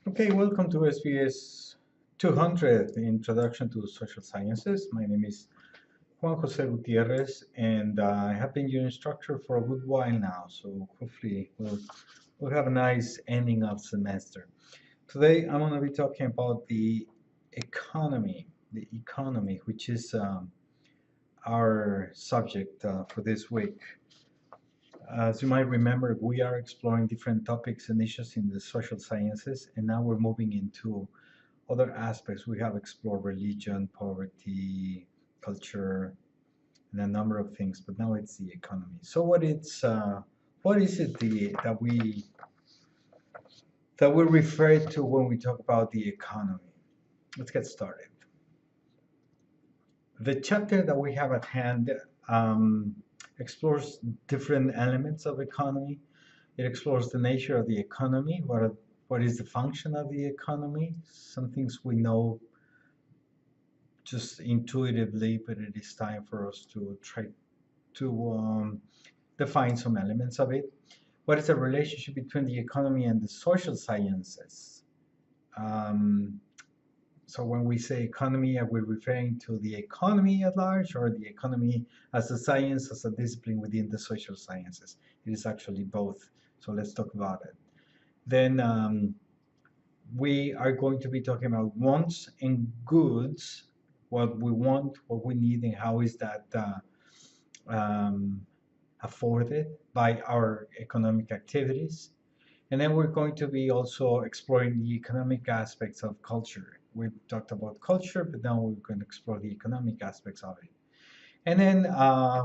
Okay, welcome to SBS 200, the Introduction to Social Sciences. My name is Juan Jose Gutierrez, and I have been your instructor for a good while now, so hopefully we'll have a nice ending of semester. Today, I'm going to be talking about the economy, which is our subject for this week. As you might remember, we are exploring different topics and issues in the social sciences, and now we're moving into other aspects. We have explored religion, poverty, culture, and a number of things, but now it's the economy. So what is it that we refer to when we talk about the economy? Let's get started. The chapter that we have at hand um, explores different elements of economy. It explores the nature of the economy, what is the function of the economy, some things we know just intuitively, but it is time for us to try to define some elements of it. What is the relationship between the economy and the social sciences? Um, so when we say economy, are we referring to the economy at large or the economy as a science, as a discipline within the social sciences? It is actually both. So let's talk about it. Then we are going to be talking about wants and goods, what we want, what we need, and how is that um, afforded by our economic activities. And then we're going to be also exploring the economic aspects of culture. We've talked about culture, but now we're going to explore the economic aspects of it. And then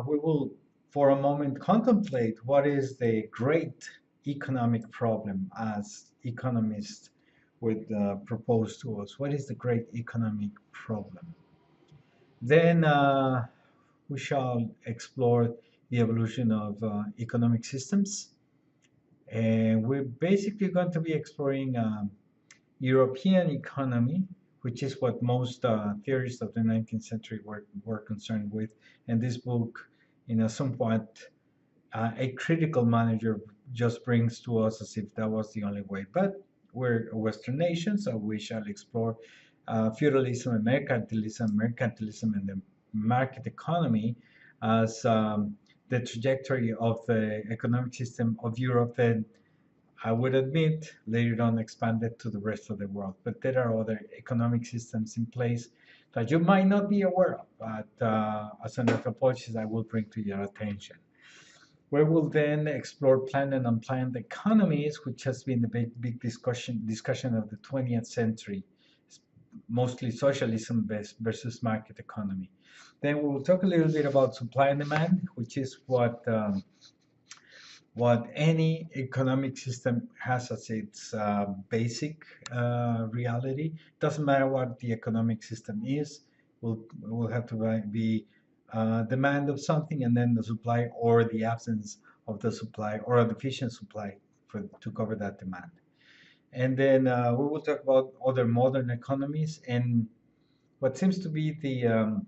we will, for a moment, contemplate what is the great economic problem as economists would propose to us. What is the great economic problem? Then we shall explore the evolution of economic systems. And we're basically going to be exploring European economy, which is what most theorists of the 19th century were concerned with. And this book, in a somewhat a critical manner, just brings to us as if that was the only way. But we're a Western nation, so we shall explore feudalism and mercantilism and the market economy as the trajectory of the economic system of Europe that I would admit later on expanded to the rest of the world. But there are other economic systems in place that you might not be aware of, but as an anthropologist, I will bring to your attention. We will then explore planned and unplanned economies, which has been the big discussion of the 20th century, mostly socialism versus market economy. Then we will talk a little bit about supply and demand, which is what any economic system has as its basic reality. Doesn't matter what the economic system is, will have to be demand of something and then the supply or the absence of the supply or a deficient supply to cover that demand. And then we will talk about other modern economies and what seems to be the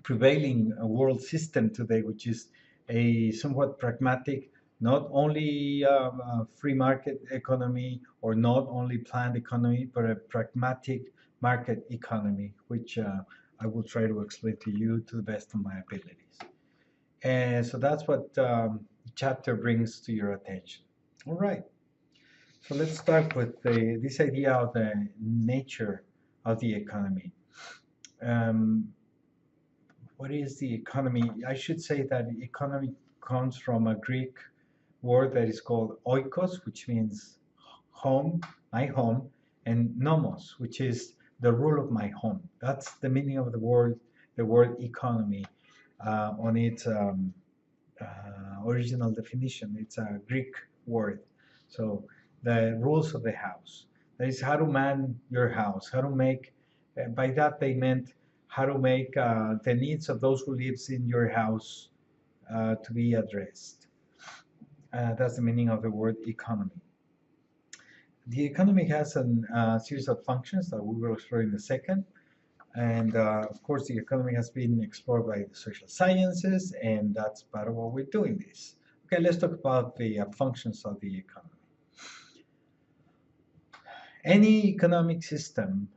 prevailing world system today, which is a somewhat pragmatic, not only free market economy or not only planned economy, but a pragmatic market economy, which I will try to explain to you to the best of my abilities. And so that's what the chapter brings to your attention. All right. So let's start with this idea of the nature of the economy. Um, what is the economy? I should say that economy comes from a Greek word that is called oikos, which means home, my home, and nomos, which is the rule of my home. That's the meaning of the word economy on its original definition. It's a Greek word. So the rules of the house. That is how to man your house, how to make, by that they meant how to make the needs of those who lives in your house to be addressed. That's the meaning of the word economy. The economy has a series of functions that we will explore in a second. And of course, the economy has been explored by the social sciences, and that's part of what we're doing this. Okay, let's talk about the functions of the economy. Any economic system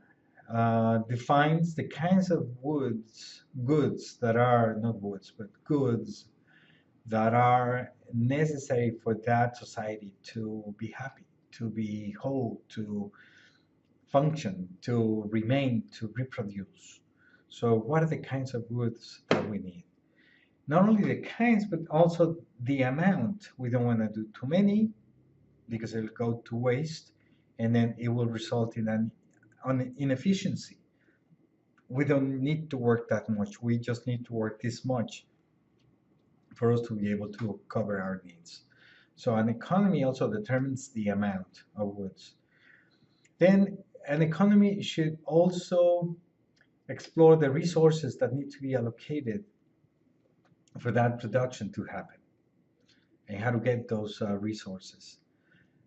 defines the kinds of goods that are not woods, but goods that are necessary for that society to be happy, to be whole, to function, to remain, to reproduce. So, what are the kinds of goods that we need? Not only the kinds, but also the amount. We don't want to do too many because it'll go to waste, and then it will result in an inefficiency. We don't need to work that much. We just need to work this much for us to be able to cover our needs. So an economy also determines the amount of goods. Then an economy should also explore the resources that need to be allocated for that production to happen and how to get those resources.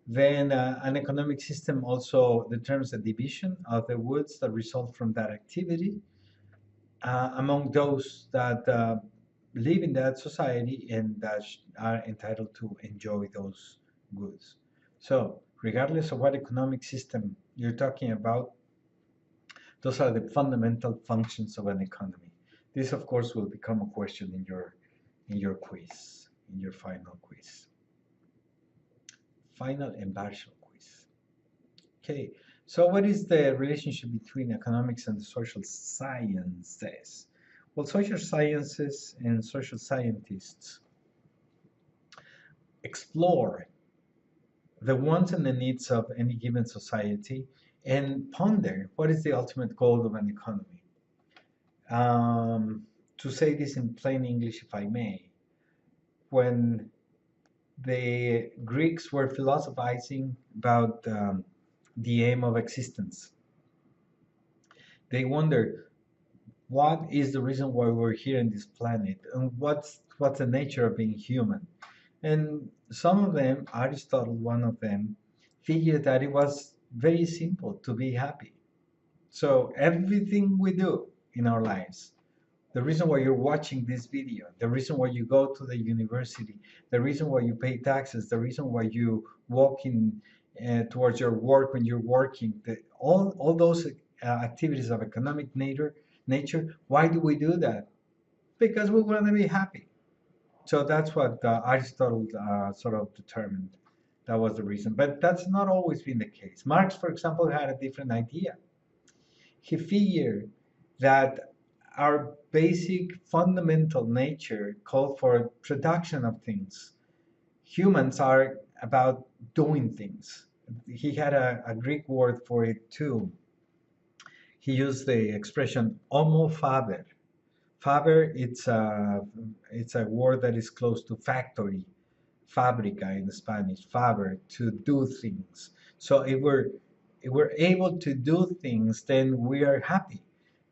Then an economic system also determines the division of the goods that result from that activity among those that live in that society and that are entitled to enjoy those goods. So, regardless of what economic system you're talking about, those are the fundamental functions of an economy. This, of course, will become a question in your quiz, in your final quiz, final and partial quiz. Okay, so what is the relationship between economics and social sciences? Well, social sciences and social scientists explore the wants and the needs of any given society and ponder what is the ultimate goal of an economy. To say this in plain English, if I may, when the Greeks were philosophizing about the aim of existence, they wondered what is the reason why we're here in this planet and what's the nature of being human. And some of them, Aristotle, one of them, figured that it was very simple to be happy. So everything we do in our lives, the reason why you're watching this video, the reason why you go to the university, the reason why you pay taxes, the reason why you walk in towards your work when you're working, all those activities of economic nature, why do we do that? Because we want to be happy. So that's what Aristotle sort of determined. That was the reason. But that's not always been the case. Marx, for example, had a different idea. He figured that our basic fundamental nature called for production of things. Humans are about doing things. He had a Greek word for it too. He used the expression homo faber. Faber, it's a word that is close to factory, fábrica in Spanish, faber, to do things. So if we're able to do things, then we are happy,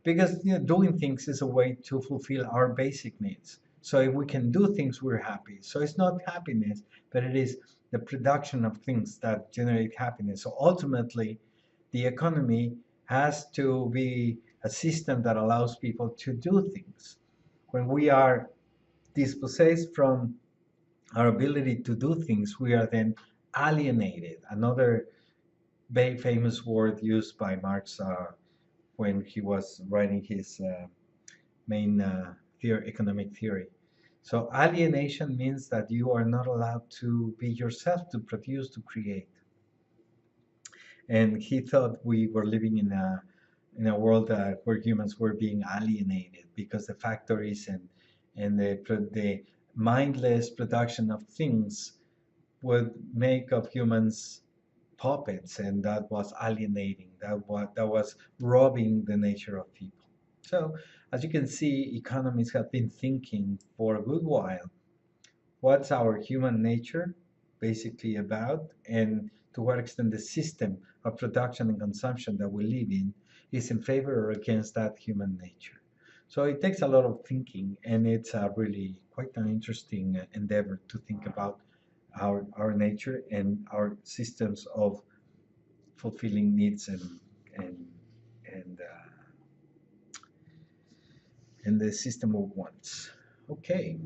because doing things is a way to fulfill our basic needs. So if we can do things, we're happy. So it's not happiness, but it is the production of things that generate happiness. So ultimately, the economy has to be a system that allows people to do things. When we are dispossessed from our ability to do things, we are then alienated. Another very famous word used by Marx when he was writing his main economic theory. So alienation means that you are not allowed to be yourself, to produce, to create. And he thought we were living in a world where humans were being alienated because the factories and the mindless production of things would make of humans puppets, and that was alienating. That was robbing the nature of people. So, as you can see, economists have been thinking for a good while what's our human nature basically about, and to what extent the system of production and consumption that we live in is in favor or against that human nature. So it takes a lot of thinking, and it's really quite an interesting endeavor to think about our nature and our systems of fulfilling needs and and uh, and the system of wants. Okay.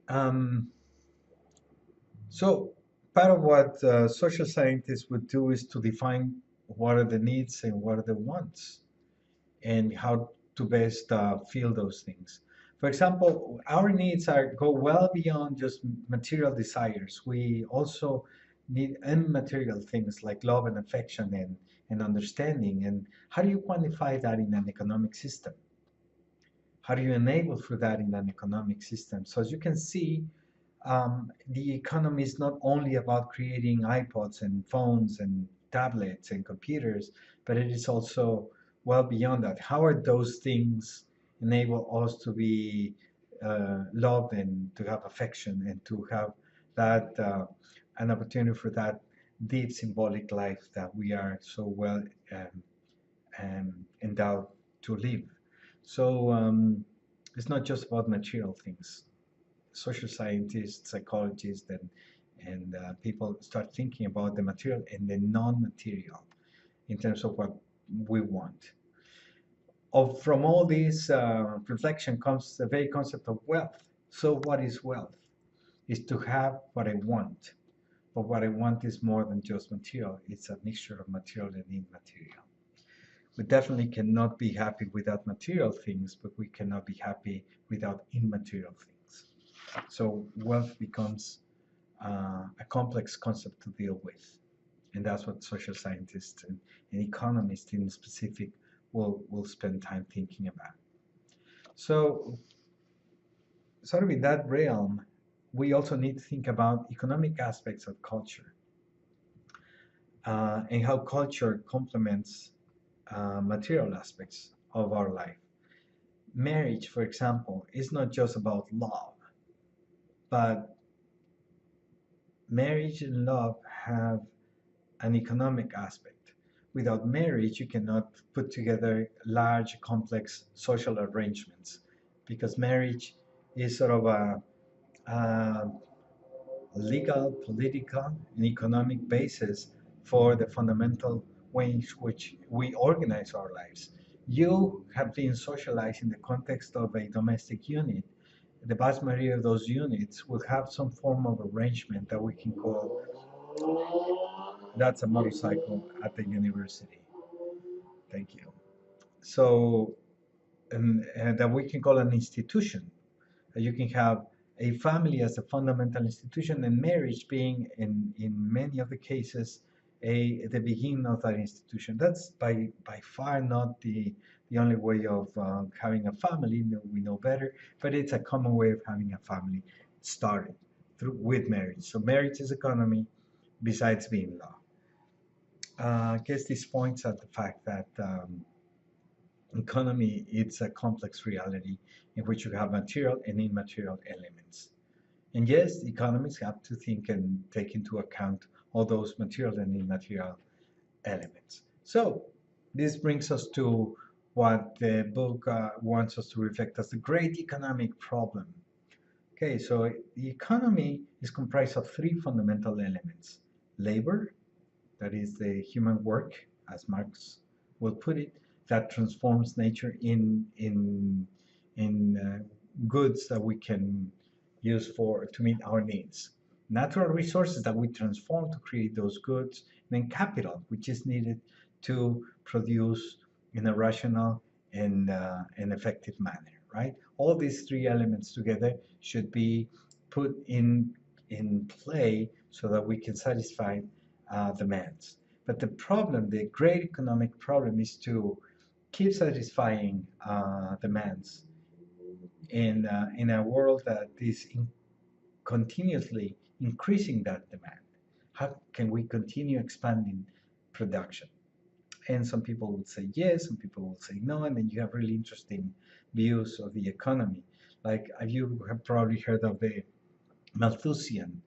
Um, so part of what social scientists would do is to define what are the needs and what are the wants, and how to best fill those things. For example, our needs go well beyond just material desires. We also need immaterial things like love and affection and understanding. And how do you quantify that in an economic system? How do you enable for that in an economic system? So as you can see, the economy is not only about creating iPods and phones and tablets and computers, but it is also well beyond that. How are those things enable us to be loved and to have affection and to have that an opportunity for that deep symbolic life that we are so well endowed to live? So it's not just about material things. Social scientists, psychologists, and people start thinking about the material and the non-material in terms of what we want. From all this reflection comes the very concept of wealth. So what is wealth? Is to have what I want. But what I want is more than just material. It's a mixture of material and immaterial. We definitely cannot be happy without material things, but we cannot be happy without immaterial things. So wealth becomes a complex concept to deal with. And that's what social scientists and economists in specific will spend time thinking about. So sort of in that realm, we also need to think about economic aspects of culture and how culture complements material aspects of our life. Marriage, for example, is not just about love, but marriage and love have an economic aspect. Without marriage, you cannot put together large, complex social arrangements because marriage is sort of a legal, political, and economic basis for the fundamental way in which we organize our lives. You have been socialized in the context of a domestic unit. The vast majority of those units will have some form of arrangement that we can call that's a motorcycle at the university. Thank you. So, and that we can call an institution. You can have a family as a fundamental institution, and marriage being, in many of the cases, the beginning of that institution. That's by far not the only way of having a family. We know better, but it's a common way of having a family started with marriage. So marriage is economy besides being law. I guess this points at the fact that economy it's a complex reality in which you have material and immaterial elements. And yes, economists have to think and take into account all those material and immaterial elements. So this brings us to what the book wants us to reflect as the great economic problem. Okay, so the economy is comprised of three fundamental elements: labor, that is the human work, as Marx will put it, that transforms nature in goods that we can use for to meet our needs. Natural resources that we transform to create those goods, and then capital, which is needed to produce in a rational and effective manner, right? All these three elements together should be put in play so that we can satisfy demands. But the problem, the great economic problem, is to keep satisfying demands in a world that is continuously increasing that demand. How can we continue expanding production? And some people would say yes, some people would say no, and then you have really interesting views of the economy. Like you have probably heard of the Malthusian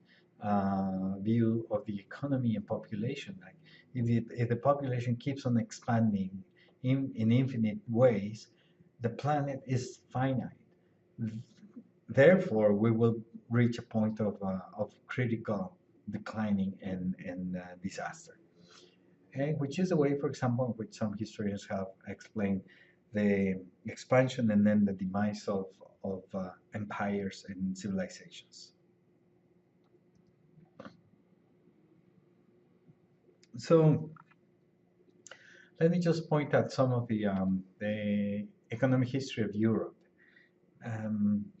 view of the economy and population. Like if the population keeps on expanding in infinite ways, the planet is finite. Therefore, we will reach a point of critical declining and disaster. And which is a way, for example, in which some historians have explained the expansion and then the demise of empires and civilizations. So let me just point out some of the economic history of Europe.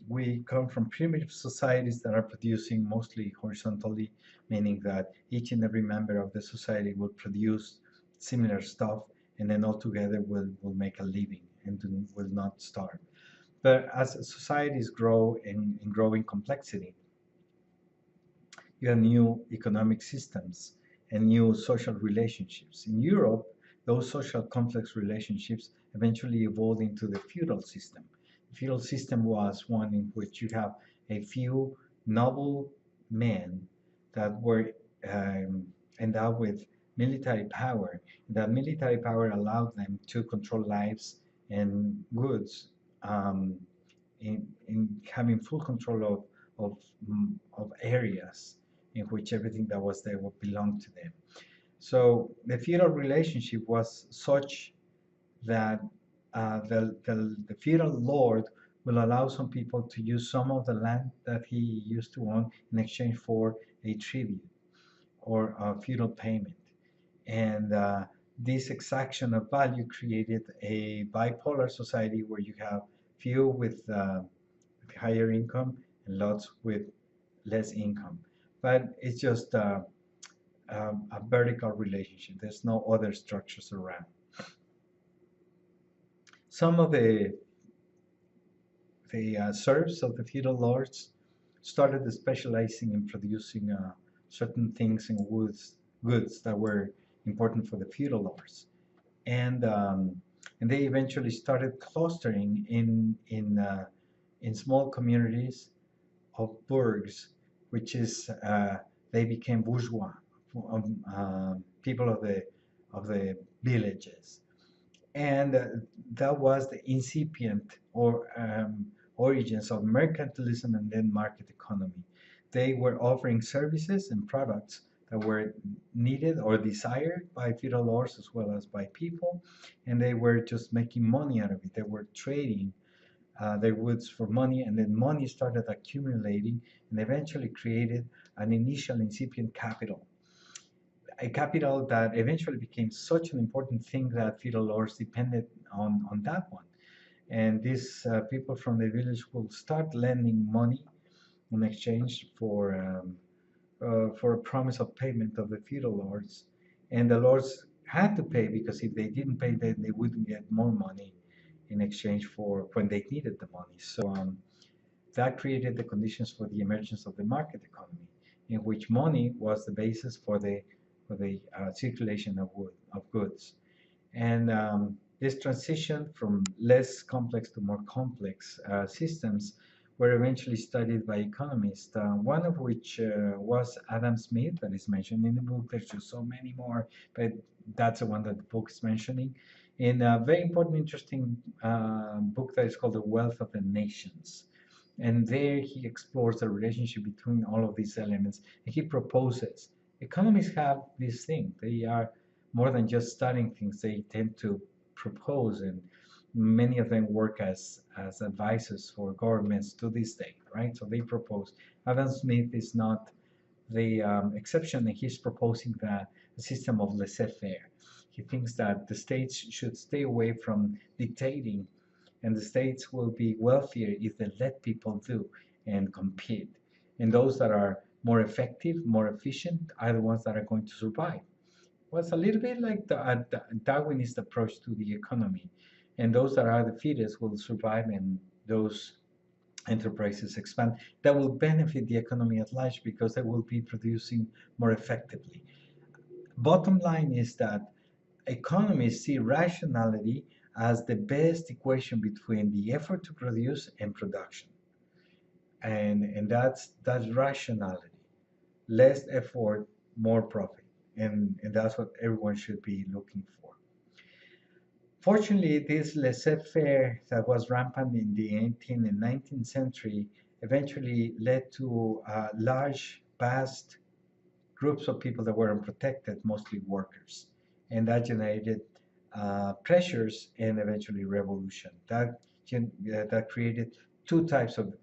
We come from primitive societies that are producing mostly horizontally, meaning that each and every member of the society will produce similar stuff, and then all together will make a living and will not starve. But as societies grow in growing complexity, you have new economic systems and new social relationships. In Europe, those social complex relationships eventually evolved into the feudal system. The feudal system was one in which you have a few noble men that were endowed with military power. That military power allowed them to control lives and goods, in having full control of areas in which everything that was there would belong to them. So the feudal relationship was such that the feudal lord will allow some people to use some of the land that he used to own in exchange for a tribute or a feudal payment. And this exaction of value created a bipolar society where you have few with higher income and lots with less income. But it's just a vertical relationship. There's no other structures around. Some of the serfs of the feudal lords started specializing in producing certain things and goods that were important for the feudal lords, and and they eventually started clustering in small communities of burghs, which is they became bourgeois, people of the villages, and that was the incipient or origins of mercantilism and then market economy. They were offering services and products that were needed or desired by feudal lords as well as by people, and they were just making money out of it. They were trading their goods for money, and then money started accumulating and eventually created an initial incipient capital, a capital that eventually became such an important thing that feudal lords depended on that one. And these people from the village will start lending money in exchange for a promise of payment of the feudal lords. And the lords had to pay because if they didn't pay, then they wouldn't get more money in exchange for when they needed the money. So that created the conditions for the emergence of the market economy, in which money was the basis for the circulation of goods. And this transition from less complex to more complex systems were eventually studied by economists, one of which was Adam Smith, that is mentioned in the book. There's just so many more, but that's the one that the book is mentioning. In a very important, interesting book that is called The Wealth of the Nations. And there he explores the relationship between all of these elements, and he proposes economists have this thing. They are more than just studying things. They tend to propose, and many of them work as advisors for governments to this day, right? So they propose. Adam Smith is not the exception, and he's proposing that a system of laissez-faire. He thinks that the states should stay away from dictating, and the states will be wealthier if they let people do and compete. And those that are more effective, more efficient, are the ones that are going to survive. Well, it's a little bit like the Darwinist approach to the economy. And those that are the fittest will survive, and those enterprises expand. That will benefit the economy at large because they will be producing more effectively. Bottom line is that economists see rationality as the best equation between the effort to produce and production. And that's rationality. Less effort, more profit. And that's what everyone should be looking for. Fortunately, this laissez-faire that was rampant in the 18th and 19th century eventually led to large, vast groups of people that were unprotected, mostly workers. And that generated pressures and eventually revolution. That created two types of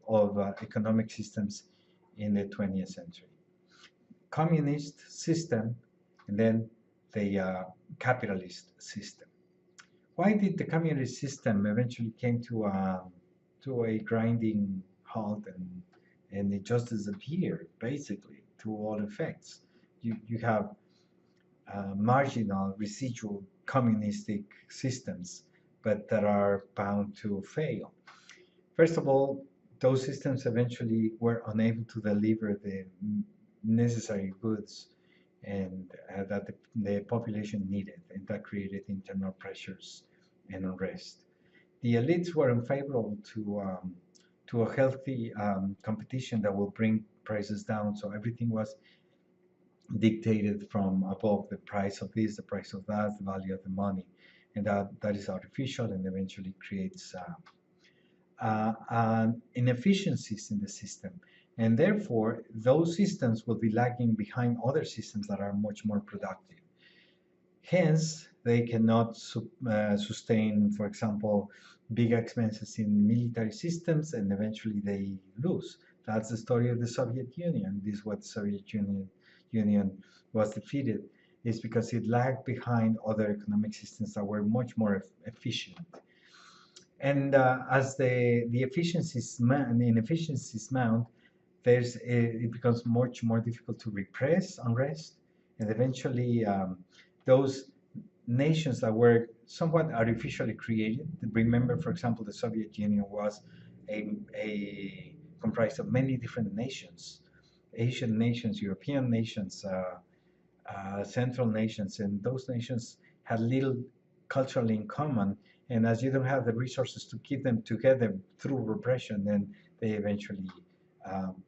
economic systems in the 20th century. Communist system, and then capitalist system. Why did the communist system eventually came to a grinding halt and it just disappeared basically to all effects? You have marginal residual communistic systems, but that are bound to fail. First of all, those systems eventually were unable to deliver the necessary goods and that the population needed, and that created internal pressures and unrest. The elites were unfavorable to a healthy competition that will bring prices down. So everything was dictated from above: the price of this, the price of that, the value of the money, and that is artificial and eventually creates inefficiencies in the system. And therefore, those systems will be lagging behind other systems that are much more productive. Hence, they cannot sustain, for example, big expenses in military systems, and eventually they lose. That's the story of the Soviet Union. This is what the Soviet Union was defeated, is because it lagged behind other economic systems that were much more efficient. And as the inefficiencies mount, it becomes much more difficult to repress unrest, and eventually those nations that were somewhat artificially created. Remember, for example, the Soviet Union was comprised of many different nations, Asian nations, European nations, Central nations, and those nations had little culturally in common. And as you don't have the resources to keep them together through repression, then they eventually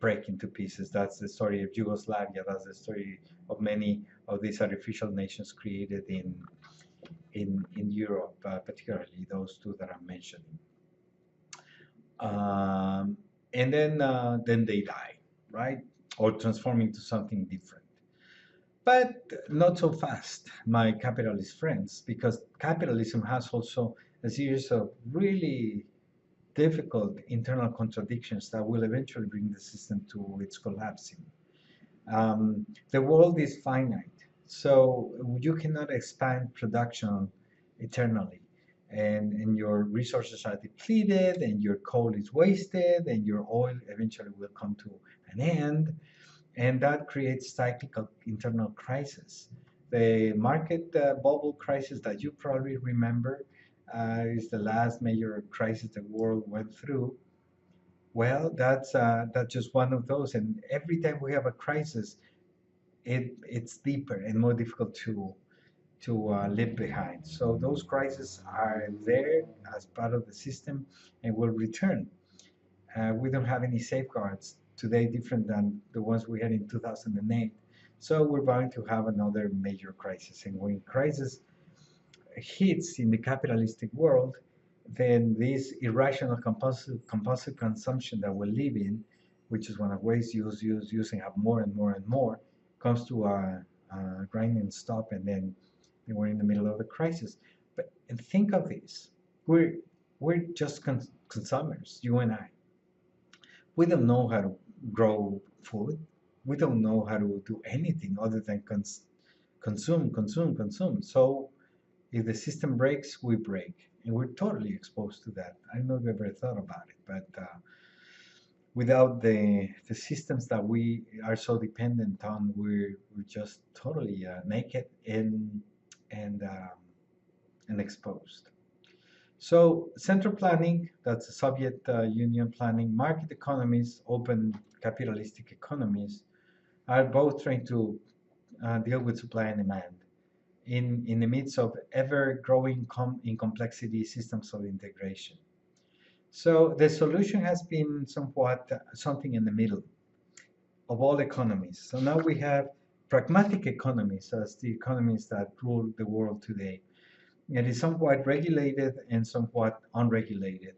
break into pieces. That's the story of Yugoslavia. That's the story of many of these artificial nations created in Europe, particularly those two that I'm mentioning. And then they die, right? Or transform into something different. But not so fast, my capitalist friends, because capitalism has also a series of really difficult internal contradictions that will eventually bring the system to its collapsing. The world is finite, so you cannot expand production eternally, and your resources are depleted, and your coal is wasted, and your oil eventually will come to an end, and that creates cyclical internal crisis. The market bubble crisis that you probably remember is the last major crisis the world went through. Well, that's just one of those, and every time we have a crisis, it's deeper and more difficult to leave behind. So those crises are there as part of the system and will return. We don't have any safeguards today different than the ones we had in 2008. So we're bound to have another major crisis. And when crisis hits in the capitalistic world, then this irrational compulsive consumption that we live in, which is one of ways use, and have more and more and more, comes to a grinding stop, and then we're in the middle of a crisis. But and think of this: we're just consumers, you and I. We don't know how to grow food. We don't know how to do anything other than consume, consume, consume. So if the system breaks, we break, and we're totally exposed to that. I don't know if you ever thought about it, but without the systems that we are so dependent on, we're just totally naked and exposed. So central planning, that's the Soviet Union planning, market economies, open capitalistic economies, are both trying to deal with supply and demand in the midst of ever-growing in complexity systems of integration. So the solution has been somewhat something in the middle of all economies. So now we have pragmatic economies as the economies that rule the world today. It is somewhat regulated and somewhat unregulated.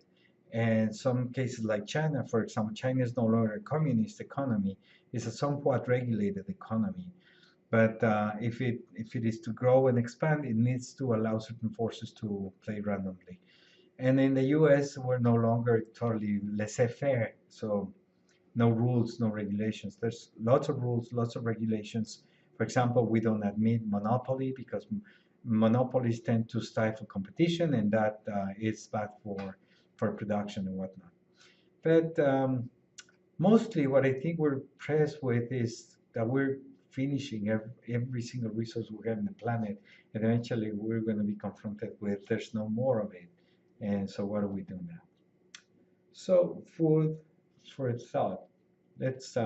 And some cases like China, for example, China is no longer a communist economy, it's a somewhat regulated economy. But if it is to grow and expand, it needs to allow certain forces to play randomly. And in the US, we're no longer totally laissez-faire. So no rules, no regulations. There's lots of rules, lots of regulations, For example, we don't admit monopoly because monopolies tend to stifle competition, and that is bad for production and whatnot. But mostly what I think we're pressed with is that we're finishing every single resource we have in the planet, and eventually we're going to be confronted with there's no more of it. And so what do we do now? So food for thought. Let's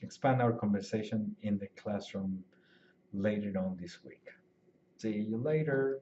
expand our conversation in the classroom later on this week. See you later.